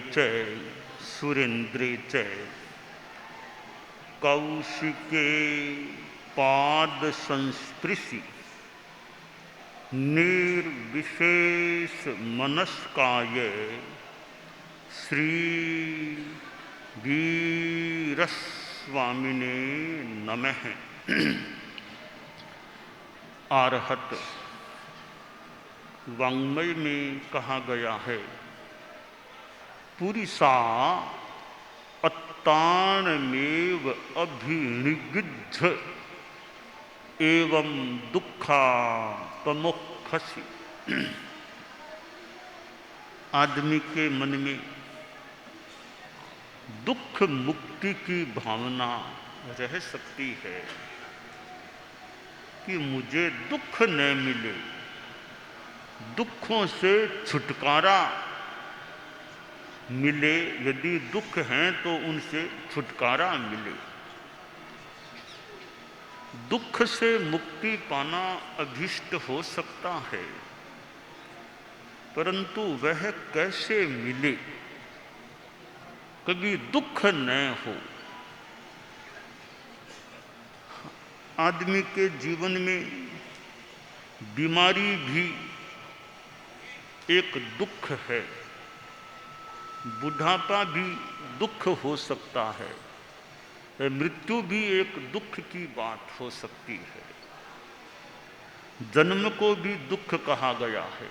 च सुरेन्द्रे च कौशिके पाद संस्पृशि निर्विशेष मनस्काय श्री वीरस्वामिने नमः। आरहत वाङ्मय में कहा गया है, पुरिसा अत्तानमेव अभिनिगिद्ध एवं दुखा तमोक्षसि। आदमी के मन में दुख मुक्ति की भावना रह सकती है कि मुझे दुख न मिले, दुखों से छुटकारा मिले। यदि दुख हैं तो उनसे छुटकारा मिले। दुख से मुक्ति पाना अभीष्ट हो सकता है, परंतु वह कैसे मिले? कभी दुख न हो। आदमी के जीवन में बीमारी भी एक दुख है, बुढ़ापा भी दुख हो सकता है, मृत्यु भी एक दुख की बात हो सकती है, जन्म को भी दुख कहा गया है।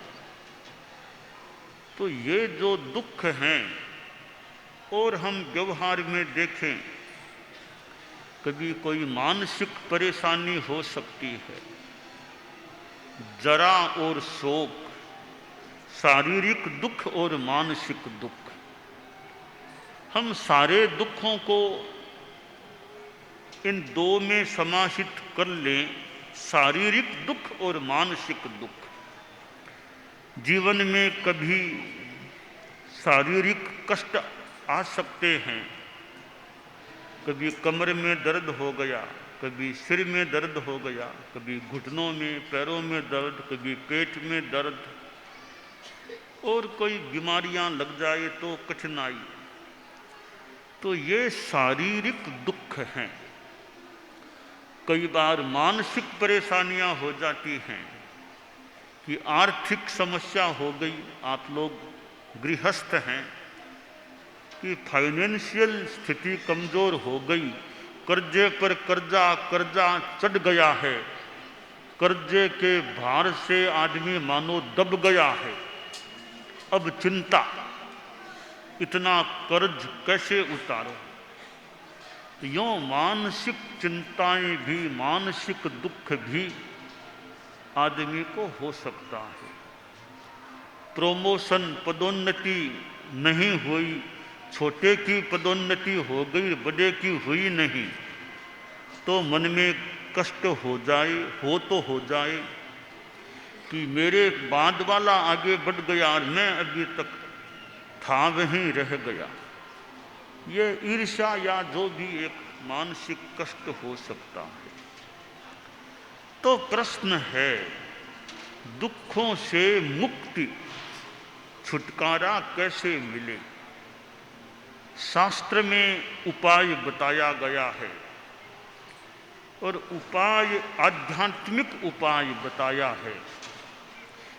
तो ये जो दुख हैं, और हम व्यवहार में देखें, कभी कोई मानसिक परेशानी हो सकती है, जरा और शोक, शारीरिक दुख और मानसिक दुख। हम सारे दुखों को इन दो में समाहित कर लें, शारीरिक दुख और मानसिक दुख। जीवन में कभी शारीरिक कष्ट आ सकते हैं, कभी कमर में दर्द हो गया, कभी सिर में दर्द हो गया, कभी घुटनों में, पैरों में दर्द, कभी पेट में दर्द, और कोई बीमारियां लग जाए तो कठिनाई। तो ये शारीरिक दुख हैं। कई बार मानसिक परेशानियां हो जाती हैं कि आर्थिक समस्या हो गई। आप लोग गृहस्थ हैं कि फाइनेंशियल स्थिति कमजोर हो गई, कर्जे पर कर्जा, कर्जा चढ़ गया है, कर्जे के भार से आदमी मानो दब गया है। अब चिंता, इतना कर्ज कैसे उतारो? यूं मानसिक चिंताएं भी, मानसिक दुख भी आदमी को हो सकता है। प्रमोशन, पदोन्नति नहीं हुई, छोटे की पदोन्नति हो गई, बड़े की हुई नहीं, तो मन में कष्ट हो जाए, हो जाए कि मेरे बाद वाला आगे बढ़ गया और मैं अभी तक था वहीं रह गया। ये ईर्ष्या या जो भी एक मानसिक कष्ट हो सकता है। तो प्रश्न है, दुखों से मुक्ति, छुटकारा कैसे मिले? शास्त्र में उपाय बताया गया है, और उपाय आध्यात्मिक उपाय बताया है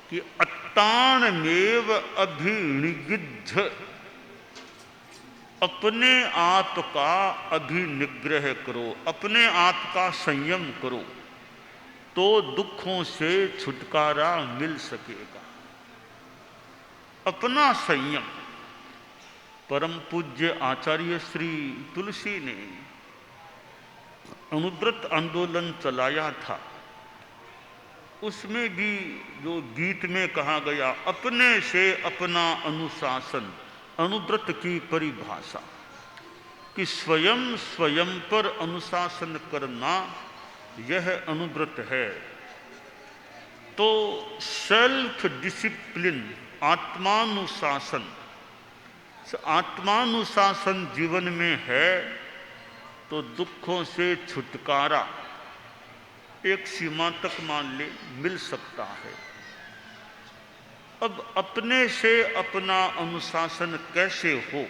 कि अत्तानमेव अभिनिगिद्ध, अपने आप का अभिनिग्रह करो, अपने आप का संयम करो, तो दुखों से छुटकारा मिल सकेगा। अपना संयम। परम पूज्य आचार्य श्री तुलसी ने अनुव्रत आंदोलन चलाया था। उसमें भी जो गीत में कहा गया, अपने से अपना अनुशासन, अनुव्रत की परिभाषा कि स्वयं स्वयं पर अनुशासन करना, यह अनुव्रत है। तो सेल्फ डिसिप्लिन, आत्मानुशासन, आत्मानुशासन जीवन में है तो दुखों से छुटकारा एक सीमा तक मान ले मिल सकता है। अब अपने से अपना अनुशासन कैसे हो?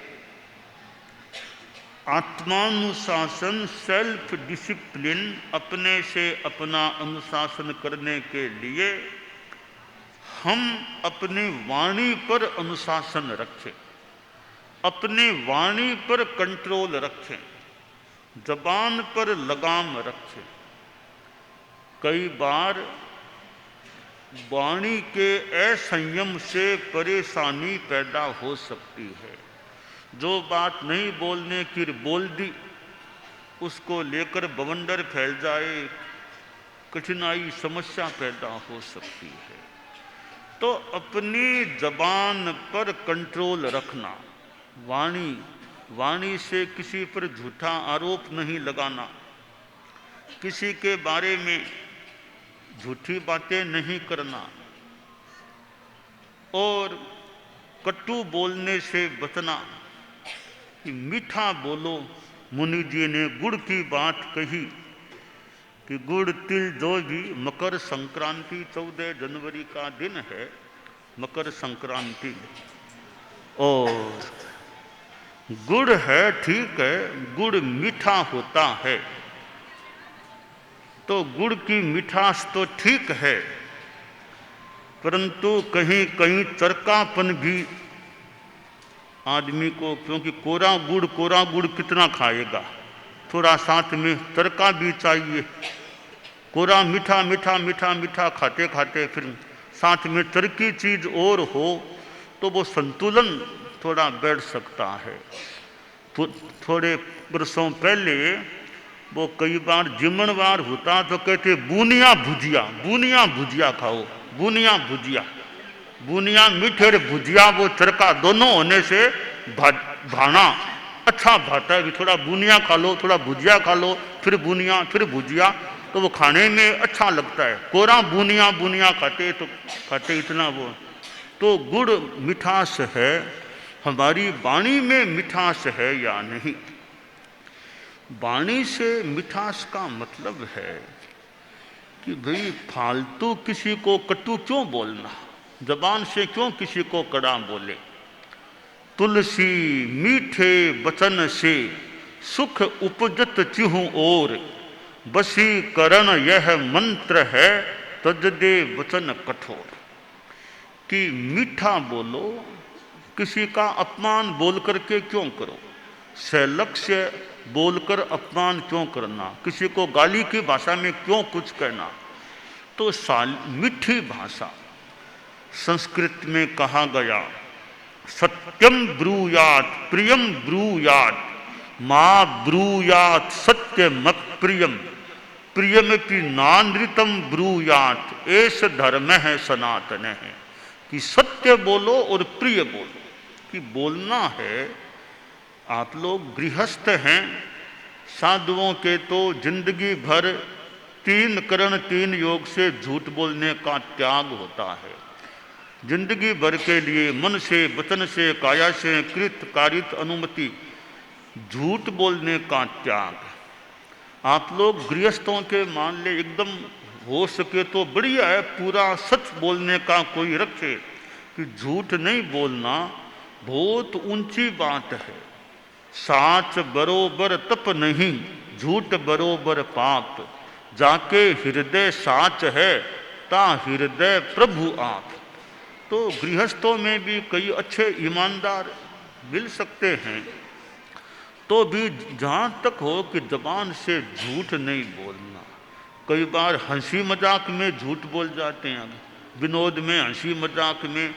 आत्मानुशासन, सेल्फ डिसिप्लिन, अपने से अपना अनुशासन करने के लिए हम अपनी वाणी पर अनुशासन रखें, अपनी वाणी पर कंट्रोल रखें, जबान पर लगाम रखें। कई बार वाणी के असंयम से परेशानी पैदा हो सकती है। जो बात नहीं बोलने की बोल दी, उसको लेकर बवंडर फैल जाए, कठिनाई समस्या पैदा हो सकती है। तो अपनी जबान पर कंट्रोल रखना, वाणी से किसी पर झूठा आरोप नहीं लगाना, किसी के बारे में झूठी बातें नहीं करना और कटु बोलने से बचना। कि मीठा बोलो। मुनि जी ने गुड़ की बात कही कि गुड़ तिल जो भी, मकर संक्रांति 14 जनवरी का दिन है, मकर संक्रांति, और गुड़ है, ठीक है, गुड़ मीठा होता है, तो गुड़ की मिठास तो ठीक है, परंतु कहीं कहीं चरकापन भी आदमी को, क्योंकि कोरा गुड़ कितना खाएगा, थोड़ा साथ में चरका भी चाहिए। कोरा मीठा मीठा मीठा मीठा खाते खाते फिर साथ में चरकी चीज और हो तो वो संतुलन थोड़ा बैठ सकता है। थोड़े वर्षों पहले वो कई बार जिमणवार होता तो कहते बुनिया भुजिया खाओ, बुनिया मीठे और भुजिया, वो चरका दोनों होने से भाना अच्छा भाता है। थोड़ा बुनिया खा लो, थोड़ा भुजिया खा लो, फिर बुनिया फिर भुजिया, तो वो खाने में अच्छा लगता है। कोरा बुनिया खाते इतना वो। तो गुड़ मिठास है, हमारी वाणी में मिठास है या नहीं? वाणी से मिठास का मतलब है कि भाई फालतू किसी को कटु क्यों बोलना, जबान से क्यों किसी को कड़ा बोले। तुलसी मीठे वचन से सुख उपजत चिहु और, बसी करण यह मंत्र है तज दे वचन कठोर। कि मीठा बोलो, किसी का अपमान बोल करके क्यों करो, सलक्ष्य बोलकर अपमान क्यों करना, किसी को गाली की भाषा में क्यों कुछ कहना। तो मीठी भाषा, संस्कृत में कहा गया सत्यम ब्रूयात प्रियम ब्रूयात माँ ब्रूयात सत्यम प्रियम प्रियमपि नानृतम ब्रूयात एष धर्म है सनातन है। कि सत्य बोलो और प्रिय बोलो। कि बोलना है, आप लोग गृहस्थ हैं, साधुओं के तो जिंदगी भर 3 करण 3 योग से झूठ बोलने का त्याग होता है। जिंदगी भर के लिए मन से, वचन से, काया से, कृत कारित अनुमति, झूठ बोलने का त्याग। आप लोग गृहस्थों के मान ले, एकदम हो सके तो बढ़िया है, पूरा सच बोलने का कोई रखे कि झूठ नहीं बोलना बहुत ऊंची बात है। साच बरोबर तप नहीं, झूठ बरोबर पाप, जाके हृदय साच है ता हृदय प्रभु आप। तो गृहस्थों में भी कई अच्छे ईमानदार मिल सकते हैं, तो भी जहाँ तक हो कि जबान से झूठ नहीं बोलना। कई बार हंसी मजाक में झूठ बोल जाते हैं, विनोद में, हंसी मजाक में।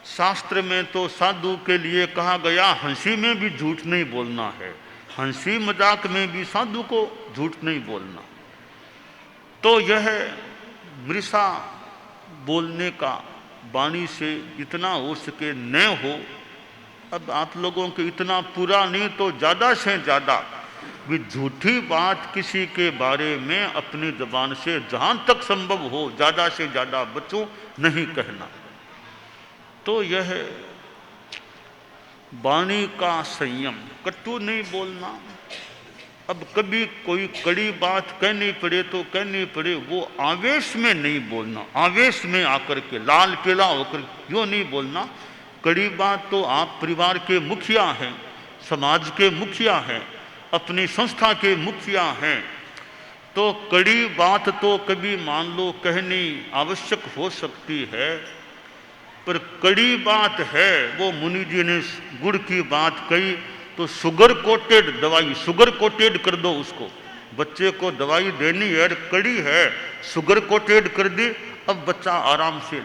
शास्त्र में तो साधु के लिए कहा गया हंसी में भी झूठ नहीं बोलना है, हंसी मजाक में भी साधु को झूठ नहीं बोलना। तो यह मृषा बोलने का वाणी से जितना हो सके न हो। अब आप लोगों के इतना पूरा नहीं तो ज़्यादा से ज़्यादा भी झूठी बात किसी के बारे में अपनी ज़बान से जहाँ तक संभव हो ज़्यादा से ज़्यादा बचो, नहीं कहना। तो यह वाणी का संयम, कटु नहीं बोलना, अब कभी कोई कड़ी बात कहनी पड़े तो कहनी पड़े, वो आवेश में नहीं बोलना, आवेश में आकर के लाल पीला होकर क्यों नहीं बोलना। कड़ी बात तो आप परिवार के मुखिया हैं, समाज के मुखिया हैं, अपनी संस्था के मुखिया हैं, तो कड़ी बात तो कभी मान लो कहनी आवश्यक हो सकती है, पर कड़ी बात है। वो मुनि जी ने गुड़ की बात कही तो शुगर कोटेड दवाई, शुगर कोटेड कर दो उसको, बच्चे को दवाई देनी है, कड़ी है, शुगर कोटेड कर दी, अब बच्चा आराम से।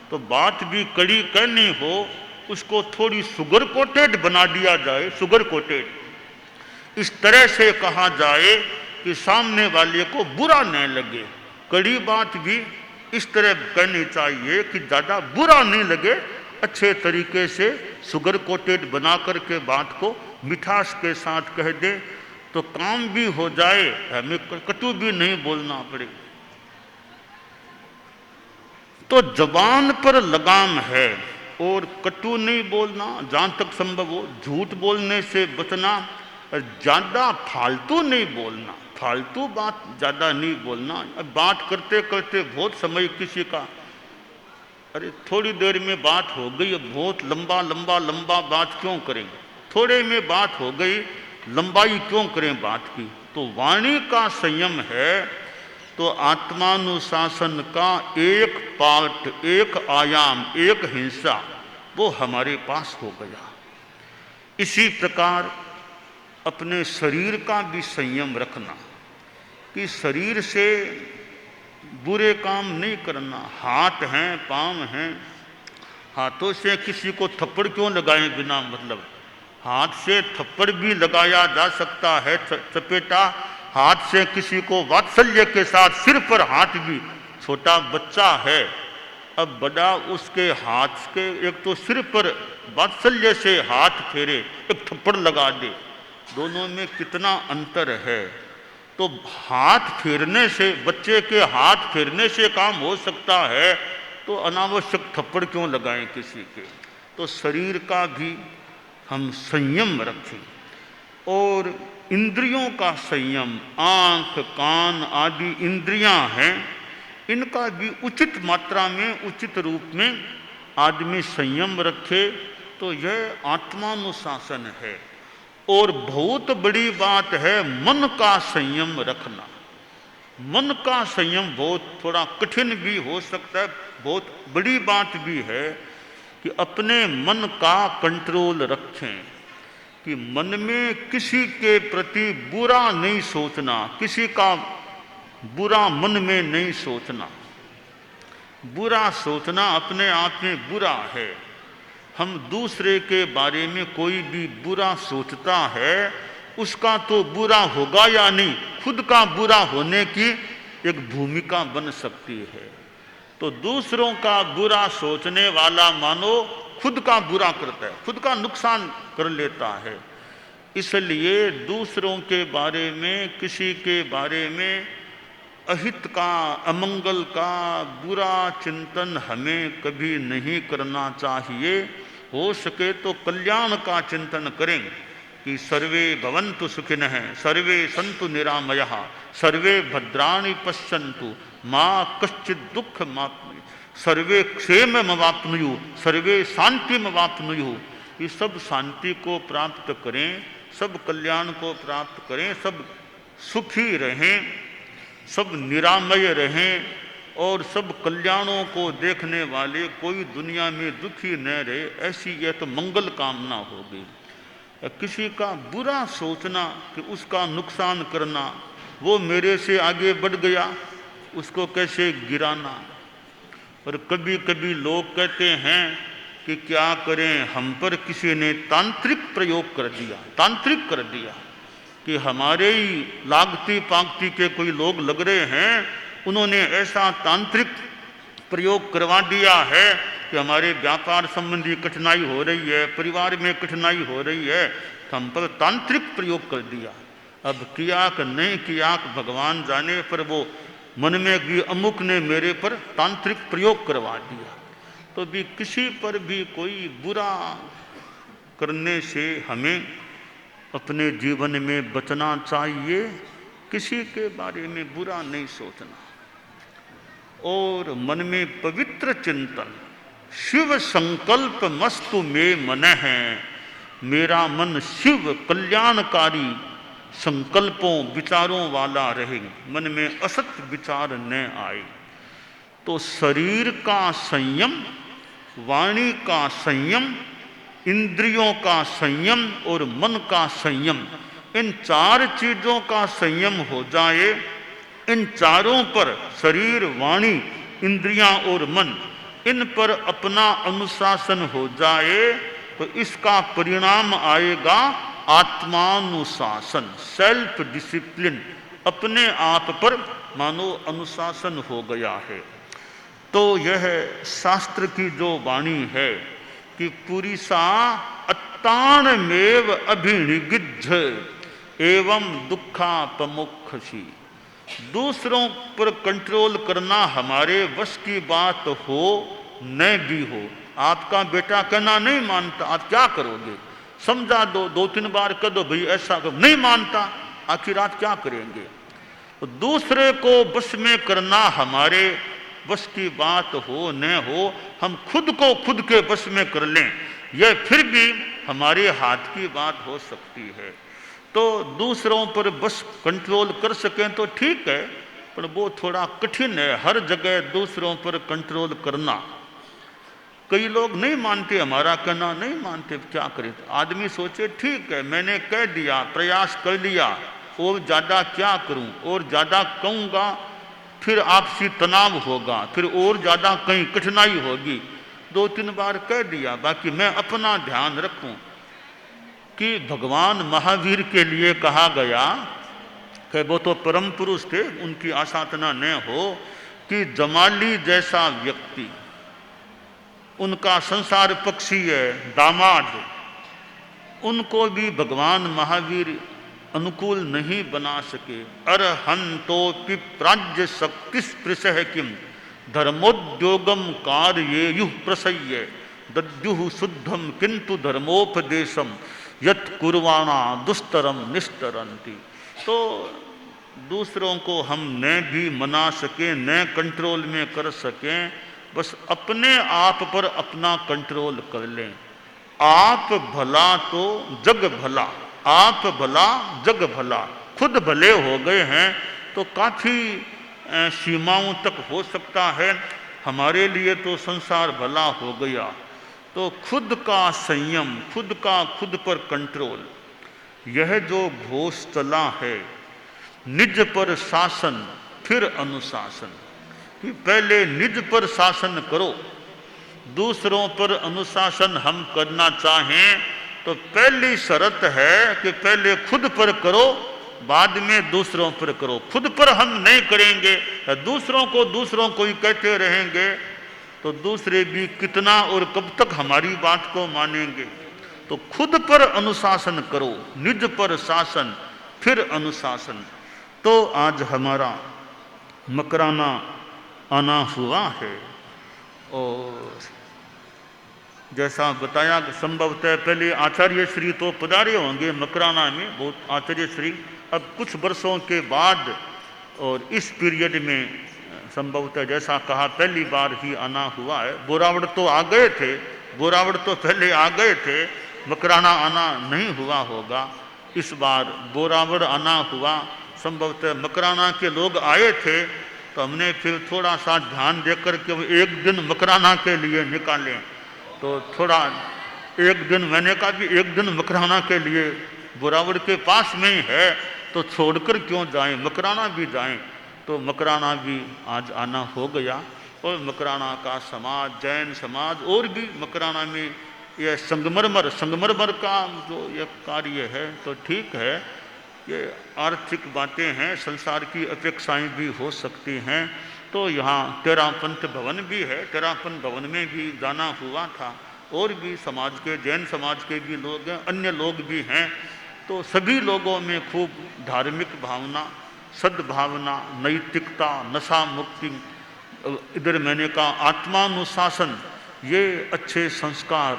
तो बात भी कड़ी कहनी हो, उसको थोड़ी शुगर कोटेड बना दिया जाए, शुगर कोटेड इस तरह से कहा जाए कि सामने वाले को बुरा न लगे। कड़ी बात भी इस तरह कहनी चाहिए कि ज़्यादा बुरा नहीं लगे, अच्छे तरीके से शुगर कोटेड बना करके बात को मिठास के साथ कह दे तो काम भी हो जाए, हमें कटु भी नहीं बोलना पड़े। तो जबान पर लगाम है और कटु नहीं बोलना, जहां तक संभव हो झूठ बोलने से बचना, और ज़्यादा फालतू नहीं बोलना, फालतू बात ज़्यादा नहीं बोलना। अब बात करते करते बहुत समय किसी का, अरे थोड़ी देर में बात हो गई, अब बहुत लंबा लंबा लंबा बात क्यों करेंगे, थोड़े में बात हो गई, लंबाई क्यों करें बात की। तो वाणी का संयम है, तो आत्मानुशासन का एक पार्ट, एक आयाम, एक हिस्सा वो हमारे पास हो गया। इसी प्रकार अपने शरीर का भी संयम रखना कि शरीर से बुरे काम नहीं करना। हाथ हैं, पांव हैं, हाथों से किसी को थप्पड़ क्यों लगाएं बिना मतलब, हाथ से थप्पड़ भी लगाया जा सकता है, चपेटा। हाथ से किसी को वात्सल्य के साथ सिर पर हाथ भी, छोटा बच्चा है अब बड़ा, उसके हाथ के एक तो सिर पर वात्सल्य से हाथ फेरे, एक थप्पड़ लगा दे, दोनों में कितना अंतर है। तो हाथ फेरने से, बच्चे के हाथ फेरने से काम हो सकता है, तो अनावश्यक थप्पड़ क्यों लगाएं किसी के। तो शरीर का भी हम संयम रखें और इंद्रियों का संयम, आंख कान आदि इंद्रियां हैं, इनका भी उचित मात्रा में, उचित रूप में आदमी संयम रखे, तो यह आत्मानुशासन है। और बहुत बड़ी बात है मन का संयम रखना। मन का संयम बहुत थोड़ा कठिन भी हो सकता है, बहुत बड़ी बात भी है कि अपने मन का कंट्रोल रखें, कि मन में किसी के प्रति बुरा नहीं सोचना, किसी का बुरा मन में नहीं सोचना। बुरा सोचना अपने आप में बुरा है। हम दूसरे के बारे में कोई भी बुरा सोचता है, उसका तो बुरा होगा या नहीं, खुद का बुरा होने की एक भूमिका बन सकती है। तो दूसरों का बुरा सोचने वाला मानो खुद का बुरा करता है, खुद का नुकसान कर लेता है। इसलिए दूसरों के बारे में, किसी के बारे में अहित का, अमंगल का बुरा चिंतन हमें कभी नहीं करना चाहिए। हो सके तो कल्याण का चिंतन करें कि सर्वे भवन्तु सुखिनः, सर्वे सन्तु निरामयः, सर्वे भद्राणि पश्यन्तु, माँ कश्चित् दुःखमाप्नुयुः, सर्वे क्षेममवाप्नुयुः, सर्वे शान्तिमवाप्नुयुः। ये सब शांति को प्राप्त करें, सब कल्याण को प्राप्त करें, सब सुखी रहें, सब निरामय रहें और सब कल्याणों को देखने वाले, कोई दुनिया में दुखी न रहे, ऐसी यह तो मंगल कामना होगी। किसी का बुरा सोचना कि उसका नुकसान करना, वो मेरे से आगे बढ़ गया, उसको कैसे गिराना। और कभी कभी लोग कहते हैं कि क्या करें, हम पर किसी ने तांत्रिक प्रयोग कर दिया, तांत्रिक कर दिया, कि हमारे ही लागती पागती के कोई लोग लग रहे हैं, उन्होंने ऐसा तांत्रिक प्रयोग करवा दिया है कि हमारे व्यापार संबंधी कठिनाई हो रही है, परिवार में कठिनाई हो रही है, तो हम पर तांत्रिक प्रयोग कर दिया। अब किया कि नहीं किया भगवान जाने, पर वो मन में भी अमुक ने मेरे पर तांत्रिक प्रयोग करवा दिया। तो भी किसी पर भी कोई बुरा करने से हमें अपने जीवन में बचना चाहिए, किसी के बारे में बुरा नहीं सोचना, और मन में पवित्र चिंतन, शिव संकल्प मस्तु में मन है, मेरा मन शिव कल्याणकारी संकल्पों विचारों वाला रहे, मन में असत विचार न आए। तो शरीर का संयम, वाणी का संयम, इंद्रियों का संयम और मन का संयम, इन चार चीजों का संयम हो जाए, इन चारों पर शरीर, वाणी, इंद्रियां और मन, इन पर अपना अनुशासन हो जाए तो इसका परिणाम आएगा आत्मानुशासन, सेल्फ डिसिप्लिन। अपने आप पर मानो अनुशासन हो गया है। तो यह शास्त्र की जो वाणी है कि पुरीसा अत्तानमेव अभिनिगिद्ध एवं दुखापमुखसी, दूसरों पर कंट्रोल करना हमारे वश की बात हो न भी हो। आपका बेटा कहना नहीं मानता, आप क्या करोगे? समझा दो, 2-3 बार कह दो भाई ऐसा करो, नहीं मानता, आखिर आप क्या करेंगे? तो दूसरे को वश में करना हमारे वश की बात हो न हो, हम खुद को खुद के वश में कर लें, यह फिर भी हमारे हाथ की बात हो सकती है। तो दूसरों पर बस कंट्रोल कर सकें तो ठीक है, पर वो थोड़ा कठिन है, हर जगह दूसरों पर कंट्रोल करना। कई लोग नहीं मानते, हमारा कहना नहीं मानते, क्या करें? आदमी सोचे ठीक है, मैंने कह दिया, प्रयास कर लिया, और ज़्यादा क्या करूं? और ज़्यादा कहूँगा फिर आपसी तनाव होगा, फिर और ज़्यादा कहीं कठिनाई होगी। 2-3 बार कह दिया, बाकी मैं अपना ध्यान रखूं। कि भगवान महावीर के लिए कहा गया कि वो तो परम पुरुष थे, उनकी आसाधना न हो कि जमाली जैसा व्यक्ति, उनका संसार पक्षी है दामाद, उनको भी भगवान महावीर अनुकूल नहीं बना सके। अरहंतोपि प्राज्य शक्ति स्पृशः किम धर्मोद्योगम कार्येयुः प्रसह्य दद्युः शुद्धम किंतु धर्मोपदेशम यत् कुर्वाणा दुस्तरम निष्तरंती। तो दूसरों को हम न भी मना सकें, न कंट्रोल में कर सकें, बस अपने आप पर अपना कंट्रोल कर लें। आप भला तो जग भला, आप भला जग भला, खुद भले हो गए हैं तो काफ़ी सीमाओं तक हो सकता है, हमारे लिए तो संसार भला हो गया। तो खुद का संयम, खुद का खुद पर कंट्रोल, यह जो घोष चला है, निज पर शासन फिर अनुशासन, कि पहले निज पर शासन करो, दूसरों पर अनुशासन हम करना चाहें तो पहली शर्त है कि पहले खुद पर करो, बाद में दूसरों पर करो। खुद पर हम नहीं करेंगे, दूसरों को ही कहते रहेंगे तो दूसरे भी कितना और कब तक हमारी बात को मानेंगे। तो खुद पर अनुशासन करो, निज पर शासन फिर अनुशासन। तो आज हमारा मकराना आना हुआ है, और जैसा बताया संभवतः पहले आचार्य श्री तो पधारे होंगे मकराना में, बहुत आचार्य श्री अब कुछ वर्षों के बाद और इस पीरियड में संभवतः जैसा कहा पहली बार ही आना हुआ है। बोरावड़ तो आ गए थे, बोरावड़ तो पहले आ गए थे, मकराना आना नहीं हुआ होगा। इस बार बोरावड़ आना हुआ, संभवतः मकराना के लोग आए थे तो हमने फिर थोड़ा सा ध्यान देकर के एक दिन मकराना के लिए निकालें। तो थोड़ा एक दिन मैंने कहा कि एक दिन मकराना के लिए, बोरावड़ के पास में ही है तो छोड़कर क्यों जाएं, मकराना भी जाएं। तो मकराना भी आज आना हो गया, और मकराना का समाज, जैन समाज और भी मकराना में यह संगमरमर का जो यह कार्य है तो ठीक है, ये आर्थिक बातें हैं, संसार की अपेक्षाएं भी हो सकती हैं। तो यहाँ तेरापंथ भवन भी है, तेरापंथ भवन में भी जाना हुआ था, और भी समाज के, जैन समाज के भी लोग हैं, अन्य लोग भी हैं। तो सभी लोगों में खूब धार्मिक भावना, सद्भावना, नैतिकता, नशा मुक्ति, इधर मैंने कहा आत्मानुशासन, ये अच्छे संस्कार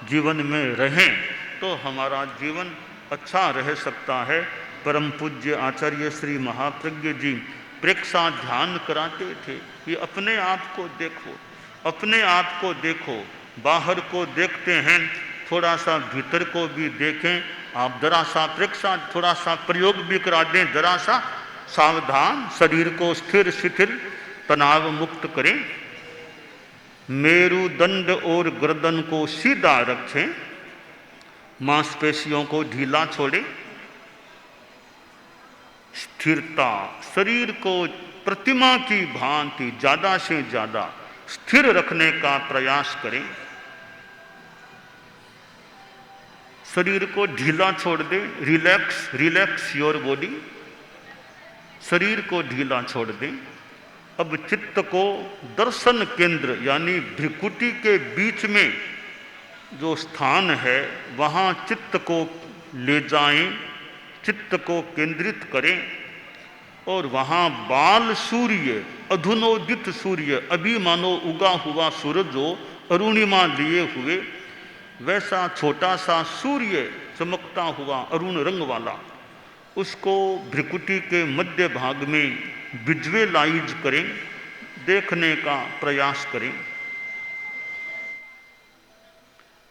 जीवन में रहें तो हमारा जीवन अच्छा रह सकता है। परम पूज्य आचार्य श्री महाप्रज्ञ जी प्रेक्षा ध्यान कराते थे कि अपने आप को देखो, अपने आप को देखो। बाहर को देखते हैं, थोड़ा सा भीतर को भी देखें। आप जरा सा प्रेक्षा, थोड़ा सा प्रयोग भी करा दें, जरा सा सावधान, शरीर को स्थिर शिथिल तनाव मुक्त करें। मेरुदंड और गर्दन को सीधा रखें, मांसपेशियों को ढीला छोड़ें। स्थिरता, शरीर को प्रतिमा की भांति ज्यादा से ज्यादा स्थिर रखने का प्रयास करें। शरीर को ढीला छोड़ दें, रिलैक्स, रिलैक्स योर बॉडी। शरीर को ढीला छोड़ दें। अब चित्त को दर्शन केंद्र यानी भ्रिकुटी के बीच में जो स्थान है वहाँ चित्त को ले जाएं, चित्त को केंद्रित करें और वहाँ बाल सूर्य, अधुनोदित सूर्य, अभी मानो उगा हुआ सूरज जो अरुणिमा लिए हुए, वैसा छोटा सा सूर्य चमकता हुआ अरुण रंग वाला, उसको भ्रिकुटी के मध्य भाग में विजुअलाइज करें, देखने का प्रयास करें।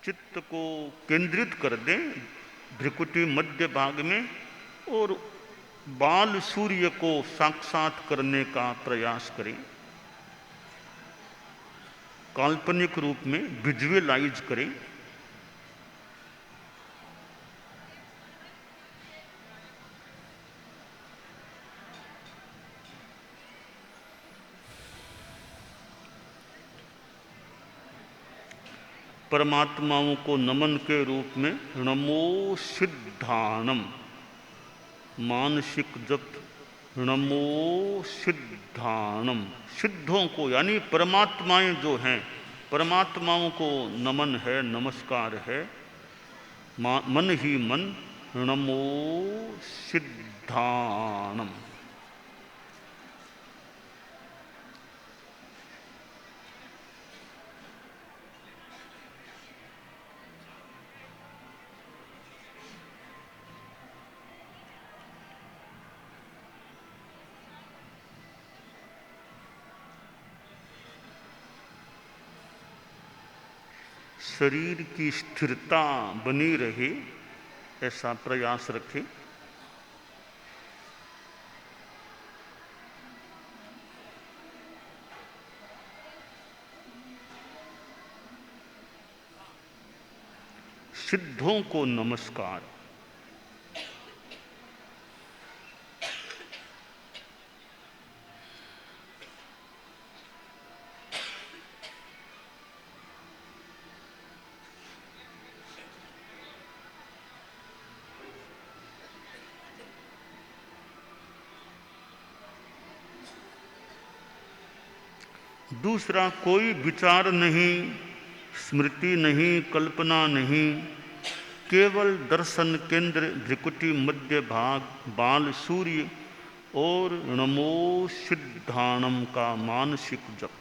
चित्त को केंद्रित कर दें भ्रिकुटी मध्य भाग में और बाल सूर्य को साक्षात करने का प्रयास करें। काल्पनिक रूप में विजुअलाइज करें। परमात्माओं को नमन के रूप में नमो सिद्धानम, मानसिक जप नमो सिद्धानम। सिद्धों को यानी परमात्माएं जो हैं, परमात्माओं को नमन है, नमस्कार है। मन ही मन नमो सिद्धानम। शरीर की स्थिरता बनी रहे ऐसा प्रयास रखें। सिद्धों को नमस्कार। दूसरा कोई विचार नहीं, स्मृति नहीं, कल्पना नहीं, केवल दर्शन केंद्र भ्रिकुटी मध्य भाग, बाल सूर्य और नमो सिद्धाणम का मानसिक जप।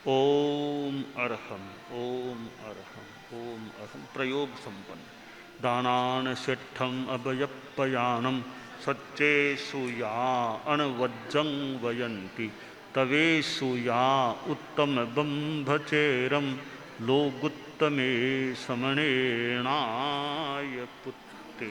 ओम अर्हम, ओम अर्हम, ओम अर्हम। प्रयोग संपन्न। दानान शिष्ठम अभयपयानम सच्चे सुया अणवज्जं वयन्ति तवेषु या उत्तम बंभचेरम लोगुत्तमे समणेनाय पुत्ते।